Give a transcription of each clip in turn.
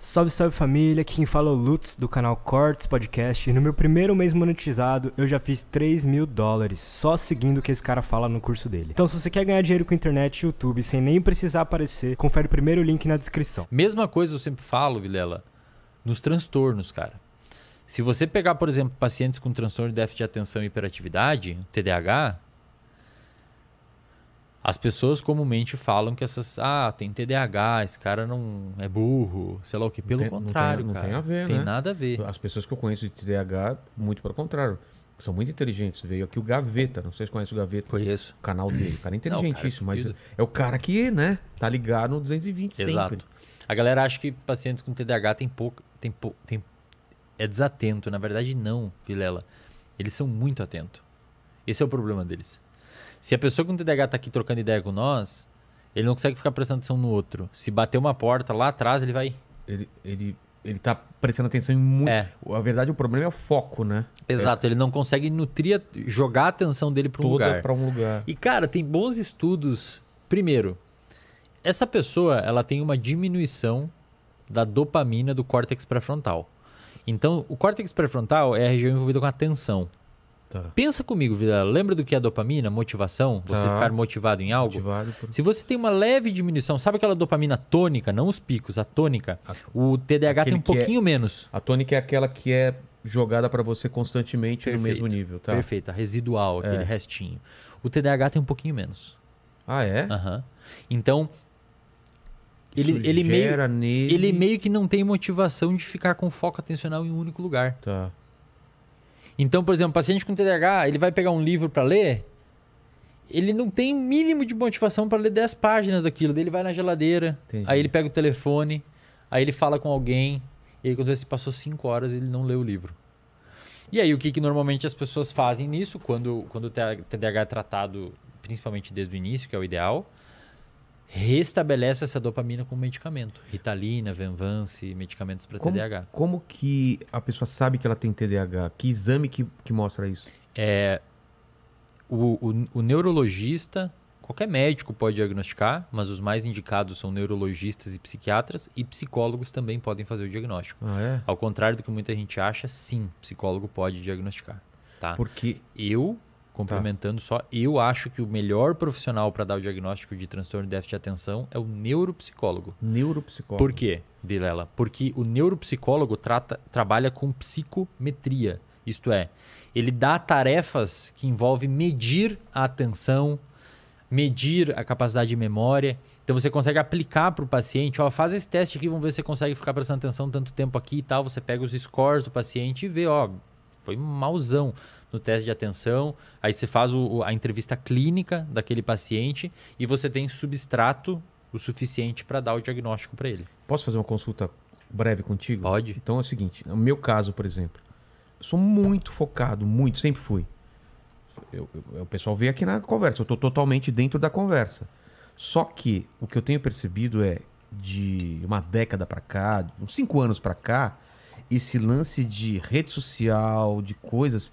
Salve, salve família, aqui quem fala é o Lutz do canal Cortes Podcast e no meu primeiro mês monetizado eu já fiz $3.000 só seguindo o que esse cara fala no curso dele. Então se você quer ganhar dinheiro com internet e YouTube sem nem precisar aparecer, confere o primeiro link na descrição. Mesma coisa eu sempre falo, Vilela, nos transtornos, cara. Se você pegar, por exemplo, pacientes com transtorno de déficit de atenção e hiperatividade, TDAH, as pessoas comumente falam que tem TDAH, esse cara não é burro, sei lá o que. Pelo contrário, não cara. tem a ver, Tem né? nada a ver. As pessoas que eu conheço de TDAH, muito pelo contrário, são muito inteligentes. Veio aqui o Gaveta, não sei se conhece o Gaveta. Conheço. O canal dele. O cara é inteligentíssimo, Não, cara, mas é o cara que, né, tá ligado no 220 Exato. sempre. A galera acha que pacientes com TDAH é desatento. Na verdade, não, Vilela. Eles são muito atentos. Esse é o problema deles. Se a pessoa com TDAH tá aqui trocando ideia com nós, ele não consegue ficar prestando atenção no outro. Se bater uma porta lá atrás, ele vai... Ele tá prestando atenção em muito... A verdade, o problema é o foco, né? Exato, ele não consegue jogar a atenção dele para um lugar. Pra um lugar. E, cara, tem bons estudos. Primeiro, essa pessoa ela tem uma diminuição da dopamina do córtex pré-frontal. Então, o córtex pré-frontal é a região envolvida com a atenção. Tá. Pensa comigo, Vida. Lembra do que é dopamina? Motivação? Você ficar motivado em algo? Se você tem uma leve diminuição, sabe aquela dopamina tônica, não os picos, a tônica? O TDAH tem um pouquinho menos. A tônica é aquela que é jogada pra você constantemente no mesmo nível, tá? Perfeito, a residual, aquele restinho. O TDAH tem um pouquinho menos. Ah, é? Aham. Então, ele meio que não tem motivação de ficar com foco atencional em um único lugar. Tá. Então, por exemplo, paciente com TDAH, ele vai pegar um livro para ler, ele não tem o mínimo de motivação para ler 10 páginas daquilo. Daí ele vai na geladeira, aí ele pega o telefone, aí ele fala com alguém, e aí quando ele passou 5 horas, ele não leu o livro. E aí, o que normalmente as pessoas fazem nisso, quando o TDAH é tratado, principalmente desde o início, que é o ideal, restabelece essa dopamina com medicamento. Ritalina, Venvance, medicamentos para TDAH. Como que a pessoa sabe que ela tem TDAH? Que exame que mostra isso? O neurologista, qualquer médico pode diagnosticar, mas os mais indicados são neurologistas e psiquiatras, e psicólogos também podem fazer o diagnóstico. Ah, é? Ao contrário do que muita gente acha, sim, psicólogo pode diagnosticar. Tá? Porque... Complementando só, eu acho que o melhor profissional para dar o diagnóstico de transtorno de déficit de atenção é o neuropsicólogo. Neuropsicólogo. Por quê, Vilela? Porque o neuropsicólogo trabalha com psicometria. Isto é, ele dá tarefas que envolvem medir a atenção, medir a capacidade de memória. Então você consegue aplicar para o paciente, faz esse teste aqui, vamos ver se você consegue ficar prestando atenção tanto tempo aqui e tal. Você pega os scores do paciente e vê, foi mauzão no teste de atenção, aí você faz a entrevista clínica daquele paciente e você tem substrato o suficiente para dar o diagnóstico para ele. Posso fazer uma consulta breve contigo? Pode. Então é o seguinte, no meu caso, por exemplo, eu sou muito focado, sempre fui. O pessoal vê aqui na conversa, eu estou totalmente dentro da conversa. Só que o que eu tenho percebido é, de uma década para cá, uns 5 anos para cá, esse lance de rede social, de coisas,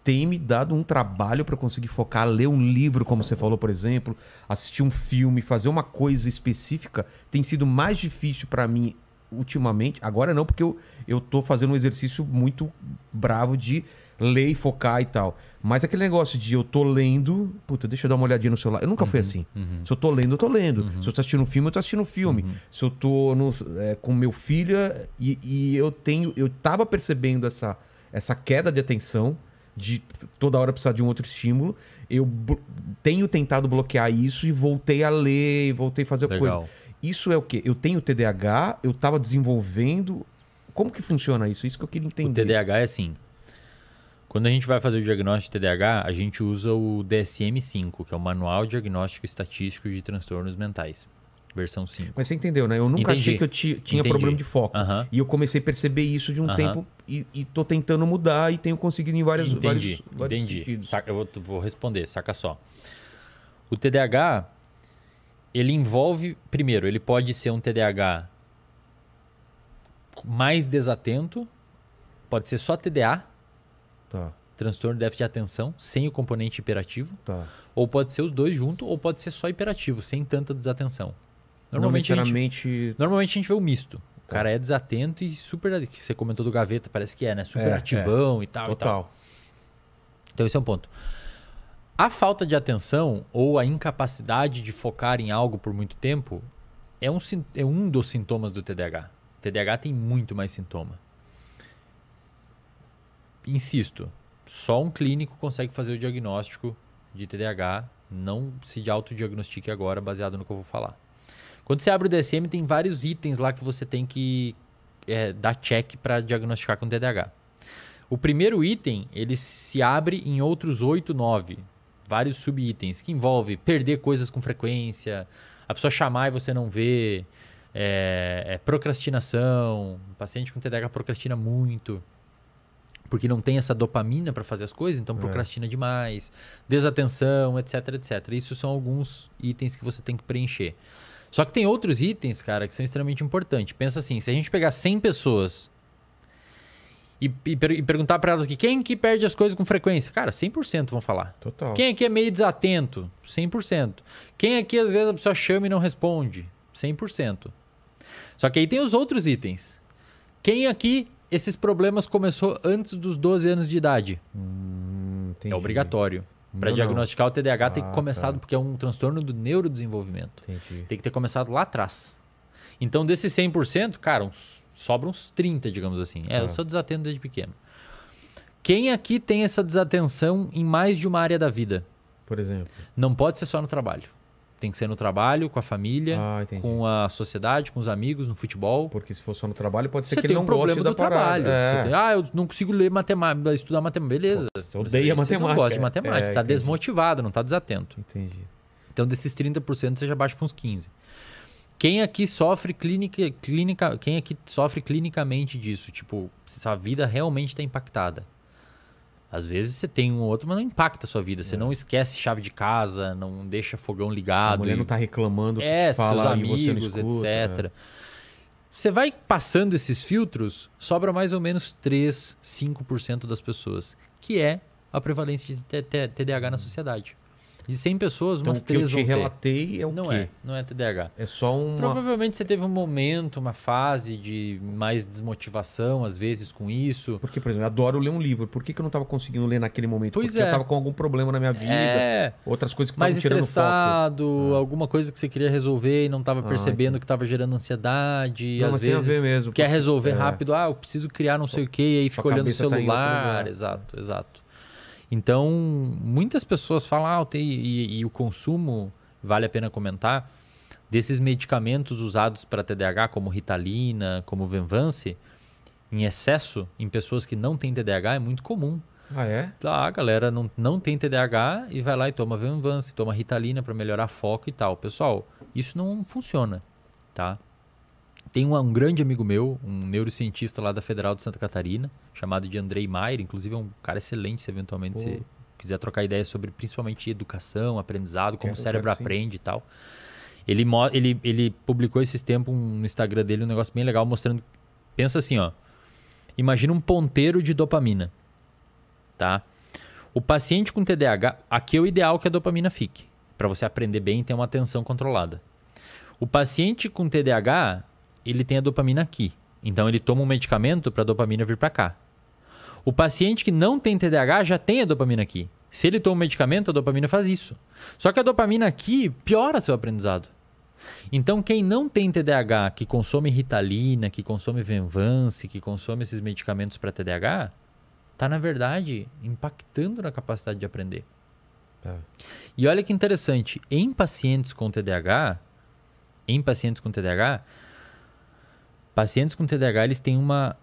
tem me dado um trabalho para conseguir focar, ler um livro, como você falou, por exemplo, assistir um filme, fazer uma coisa específica, tem sido mais difícil para mim ultimamente. Agora não, porque eu tô fazendo um exercício muito bravo de ler e focar e tal. Mas aquele negócio de eu tô lendo, deixa eu dar uma olhadinha no celular. Eu nunca fui assim. Se eu tô lendo, eu tô lendo. Se eu tô assistindo um filme, eu tô assistindo um filme. Se eu tô com meu filho e eu tava percebendo essa queda de atenção, de toda hora precisar de um outro estímulo. Eu tenho tentado bloquear isso e voltei a ler, voltei a fazer coisa. Isso é o quê? Eu tenho TDAH, eu estava desenvolvendo... Como que funciona isso? Isso que eu queria entender. O TDAH é assim. Quando a gente vai fazer o diagnóstico de TDAH, a gente usa o DSM-5, que é o Manual Diagnóstico Estatístico de Transtornos Mentais. Versão 5. Mas você entendeu, né? Eu nunca achei que eu tinha problema de foco. E eu comecei a perceber isso de um tempo e tô tentando mudar e tenho conseguido em vários sentidos. Eu vou responder, saca só. O TDAH, ele envolve... Primeiro, ele pode ser um TDAH mais desatento, pode ser só TDA, transtorno de déficit de atenção, sem o componente hiperativo, ou pode ser os dois juntos, ou pode ser só hiperativo, sem tanta desatenção. Normalmente a gente vê o misto. O cara é desatento e super... Que você comentou do Gaveta, parece que é, né? Super ativão e tal. Total. E tal. Então esse é um ponto. A falta de atenção ou a incapacidade de focar em algo por muito tempo é um dos sintomas do TDAH. O TDAH tem muito mais sintoma. Insisto, só um clínico consegue fazer o diagnóstico de TDAH. Não se autodiagnostique agora baseado no que eu vou falar. Quando você abre o DSM, tem vários itens lá que você tem que dar check para diagnosticar com TDAH. O primeiro item, ele se abre em outros 8, 9. Vários subitens, que envolve perder coisas com frequência, a pessoa chamar e você não vê, procrastinação, o paciente com TDAH procrastina muito, porque não tem essa dopamina para fazer as coisas, então procrastina demais, desatenção, etc, etc. Isso são alguns itens que você tem que preencher. Só que tem outros itens, cara, que são extremamente importantes. Pensa assim, se a gente pegar 100 pessoas e perguntar para elas aqui, quem que perde as coisas com frequência? Cara, 100% vão falar. Total. Quem aqui é meio desatento? 100%. Quem aqui às vezes a pessoa chama e não responde? 100%. Só que aí tem os outros itens. Quem aqui esses problemas começou antes dos 12 anos de idade? É obrigatório. Para diagnosticar o TDAH tem que começar, porque é um transtorno do neurodesenvolvimento. Entendi. Tem que ter começado lá atrás. Então, desses 100%, cara, sobram uns 30, digamos assim. Eu sou desatento desde pequeno. Quem aqui tem essa desatenção em mais de uma área da vida? Por exemplo? Não pode ser só no trabalho. Tem que ser no trabalho, com a família, com a sociedade, com os amigos, no futebol. Porque se for só no trabalho, pode ser você que ele não goste da parada. Eu não consigo ler matemática, estudar matemática. Beleza. Você odeia matemática. Você não gosta de matemática, você está desmotivado, não está desatento. Entendi. Então, desses 30%, você já baixa para uns 15%. Quem aqui sofre clinicamente disso? Tipo, se a vida realmente está impactada. Às vezes você tem um outro, mas não impacta a sua vida. Você não esquece chave de casa, não deixa fogão ligado. A mulher não está reclamando que te fala seus amigos, e você não escuta, etc. Você vai passando esses filtros, sobra mais ou menos 3, 5% das pessoas, que é a prevalência de TDAH na sociedade. De 100 pessoas, umas 3 vão ter. O que eu te relatei é o quê? Não é TDAH. É só uma... Provavelmente você teve um momento, uma fase de mais desmotivação, às vezes, com isso. Porque, por exemplo, eu adoro ler um livro. Por que eu não estava conseguindo ler naquele momento? Porque eu estava com algum problema na minha vida. Outras coisas que estavam tirando foco. Mais estressado, alguma coisa que você queria resolver e não estava percebendo que estava gerando ansiedade. Não, às vezes tem a ver mesmo, quer resolver rápido. Eu preciso criar não sei o quê. E aí fica olhando o celular. Exato. Então, muitas pessoas falam, e o consumo, vale a pena comentar, desses medicamentos usados para TDAH, como Ritalina, como Venvance, em excesso, em pessoas que não têm TDAH, é muito comum. Ah, é? A galera não tem TDAH e vai lá e toma Venvance, toma Ritalina para melhorar foco e tal. Pessoal, isso não funciona, tá? Tem um grande amigo meu, um neurocientista lá da Federal de Santa Catarina, chamado de Andrei Maier, inclusive é um cara excelente se eventualmente você quiser trocar ideias sobre principalmente educação, aprendizado, como o cérebro aprende e tal. Ele publicou esses tempos no Instagram dele um negócio bem legal mostrando... Pensa assim, imagina um ponteiro de dopamina, tá? O paciente com TDAH, aqui é o ideal que a dopamina fique, para você aprender bem e ter uma atenção controlada. O paciente com TDAH... ele tem a dopamina aqui. Então, ele toma um medicamento para a dopamina vir para cá. O paciente que não tem TDAH já tem a dopamina aqui. Se ele toma um medicamento, a dopamina faz isso. Só que a dopamina aqui piora seu aprendizado. Então, quem não tem TDAH, que consome Ritalina, que consome Venvance, que consome esses medicamentos para TDAH, está, na verdade, impactando na capacidade de aprender. E olha que interessante. Em pacientes com TDAH, pacientes com TDAH, eles têm uma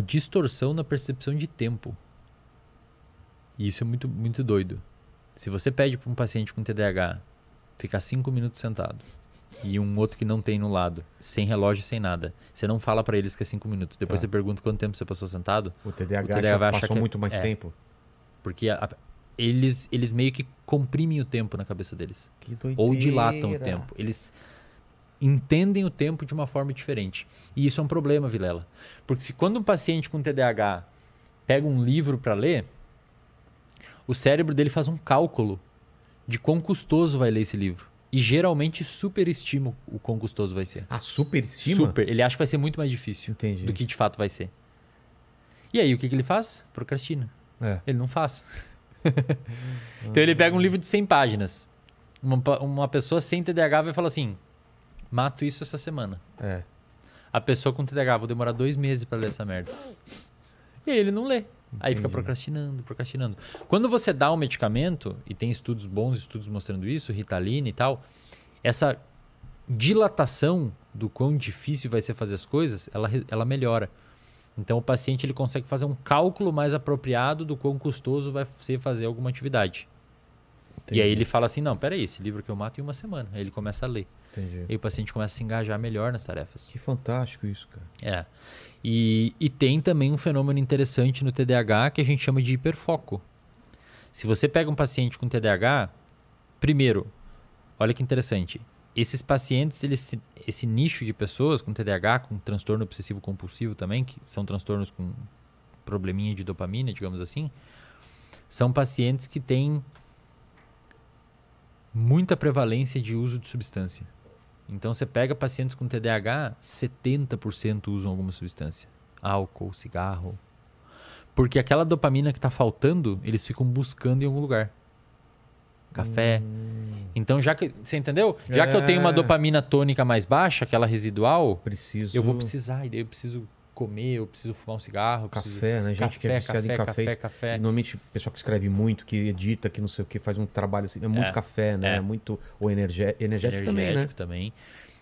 distorção na percepção de tempo. E isso é muito, muito doido. Se você pede para um paciente com TDAH ficar 5 minutos sentado e um outro que não tem no lado, sem relógio, sem nada, você não fala para eles que é 5 minutos. Depois você pergunta quanto tempo você passou sentado. O TDAH vai achar que muito mais tempo. Porque eles meio que comprimem o tempo na cabeça deles. Que doideira. Ou dilatam o tempo. Eles... entendem o tempo de uma forma diferente. E isso é um problema, Vilela. Porque se quando um paciente com TDAH pega um livro para ler, o cérebro dele faz um cálculo de quão custoso vai ler esse livro. e geralmente superestima o quão custoso vai ser. Ah, superestima? Super. Ele acha que vai ser muito mais difícil Entendi. do que de fato vai ser. E aí, o que ele faz? Procrastina. É. Ele não faz. Então ele pega um livro de 100 páginas. Uma pessoa sem TDAH vai falar assim, mato isso essa semana. É. A pessoa com TDAH, vou demorar 2 meses pra ler essa merda. E aí ele não lê. Aí fica procrastinando. Quando você dá um medicamento, e tem estudos bons, estudos mostrando isso, Ritalina e tal, essa dilatação do quão difícil vai ser fazer as coisas, ela melhora. Então o paciente ele consegue fazer um cálculo mais apropriado do quão custoso vai ser fazer alguma atividade. Entendi. E aí ele fala assim, não, peraí, esse livro que eu mato em 1 semana. Aí ele começa a ler. Entendi. Aí o paciente começa a se engajar melhor nas tarefas. Que fantástico isso, cara. É. E tem também um fenômeno interessante no TDAH que a gente chama de hiperfoco. Se você pega um paciente com TDAH, primeiro, olha que interessante. Esses pacientes, esse nicho de pessoas com TDAH, com transtorno obsessivo compulsivo também, que são transtornos com probleminha de dopamina, digamos assim, são pacientes que têm muita prevalência de uso de substância. Então, você pega pacientes com TDAH, 70% usam alguma substância. Álcool, cigarro. Porque aquela dopamina que está faltando, eles ficam buscando em algum lugar. Café. Então, já que... Você entendeu? Já que eu tenho uma dopamina tônica mais baixa, aquela residual, eu vou precisar. E daí eu preciso comer, eu preciso fumar um cigarro. Eu preciso... Café, né? Gente que é viciada em café. E normalmente, pessoal que escreve muito, que edita, que não sei o que, faz um trabalho assim. É muito café, né? É muito... Ou energético também, né? Também.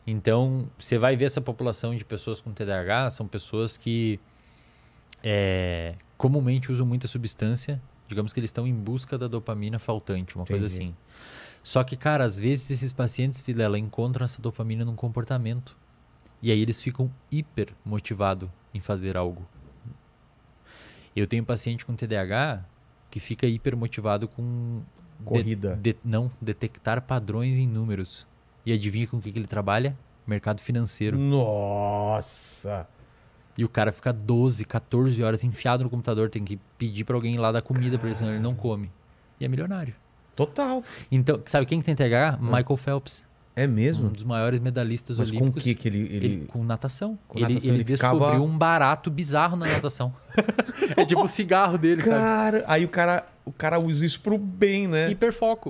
Então, você vai ver essa população de pessoas com TDAH, são pessoas que comumente usam muita substância. Digamos que eles estão em busca da dopamina faltante, uma coisa assim. Só que, cara, às vezes esses pacientes, Vilela, encontram essa dopamina num comportamento. E aí eles ficam hiper motivados em fazer algo. Eu tenho um paciente com TDAH que fica hiper motivado com... Corrida. Não, detectar padrões em números. E adivinha com o que ele trabalha? Mercado financeiro. Nossa! E o cara fica 12, 14 horas enfiado no computador, tem que pedir pra alguém ir lá dar comida pra ele, senão ele não come. E é milionário. Total. Então, sabe quem que tem TDAH? Michael Phelps. É mesmo? Um dos maiores medalhistas Mas olímpicos. com o que ele... Com natação. Com natação, ele descobriu ficava... um barato bizarro na natação. É tipo o cigarro dele, cara, sabe? Aí o cara usa isso pro bem, né? Hiperfoco.